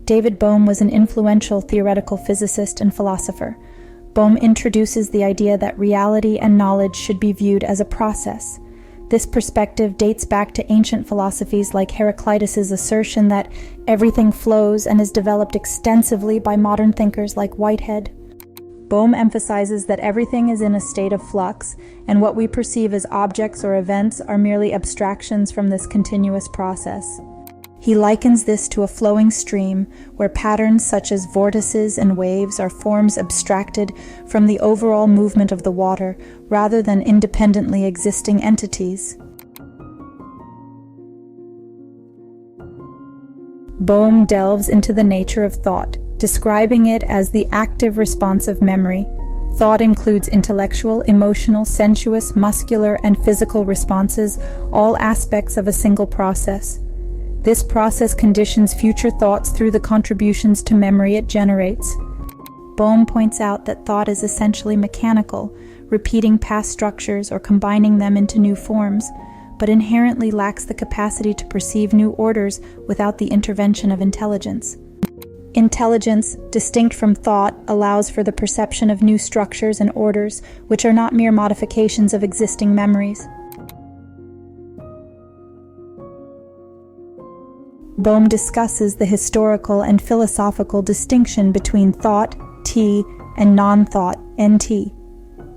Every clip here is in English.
David Bohm was an influential theoretical physicist and philosopher. Bohm introduces the idea that reality and knowledge should be viewed as a process. This perspective dates back to ancient philosophies like Heraclitus' assertion that everything flows and is developed extensively by modern thinkers like Whitehead. Bohm emphasizes that everything is in a state of flux, and what we perceive as objects or events are merely abstractions from this continuous process. He likens this to a flowing stream, where patterns such as vortices and waves are forms abstracted from the overall movement of the water, rather than independently existing entities. Bohm delves into the nature of thought, describing it as the active response of memory. Thought includes intellectual, emotional, sensuous, muscular, and physical responses, all aspects of a single process. This process conditions future thoughts through the contributions to memory it generates. Bohm points out that thought is essentially mechanical, repeating past structures or combining them into new forms, but inherently lacks the capacity to perceive new orders without the intervention of intelligence. Intelligence, distinct from thought, allows for the perception of new structures and orders, which are not mere modifications of existing memories. Bohm discusses the historical and philosophical distinction between thought, T, and non-thought, NT.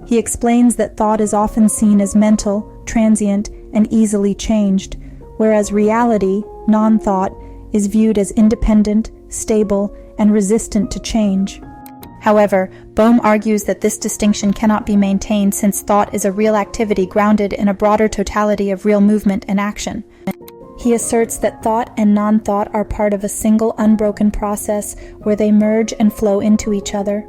He explains that thought is often seen as mental, transient, and easily changed, whereas reality, non-thought, is viewed as independent, stable, and resistant to change. However, Bohm argues that this distinction cannot be maintained since thought is a real activity grounded in a broader totality of real movement and action. He asserts that thought and non-thought are part of a single unbroken process where they merge and flow into each other.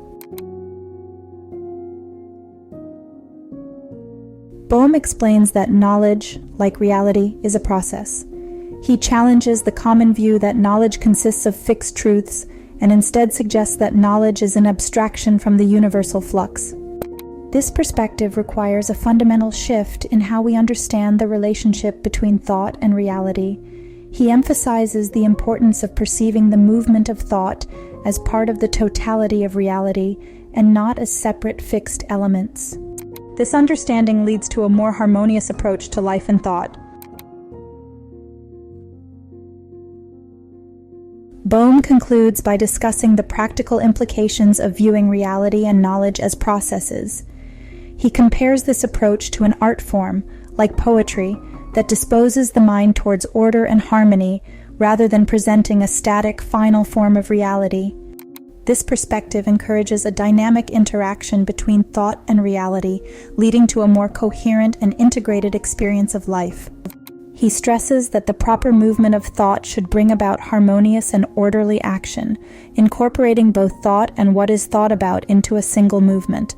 Bohm explains that knowledge, like reality, is a process. He challenges the common view that knowledge consists of fixed truths and instead suggests that knowledge is an abstraction from the universal flux. This perspective requires a fundamental shift in how we understand the relationship between thought and reality. He emphasizes the importance of perceiving the movement of thought as part of the totality of reality and not as separate fixed elements. This understanding leads to a more harmonious approach to life and thought. Bohm concludes by discussing the practical implications of viewing reality and knowledge as processes. He compares this approach to an art form, like poetry, that disposes the mind towards order and harmony rather than presenting a static, final form of reality. This perspective encourages a dynamic interaction between thought and reality, leading to a more coherent and integrated experience of life. He stresses that the proper movement of thought should bring about harmonious and orderly action, incorporating both thought and what is thought about into a single movement.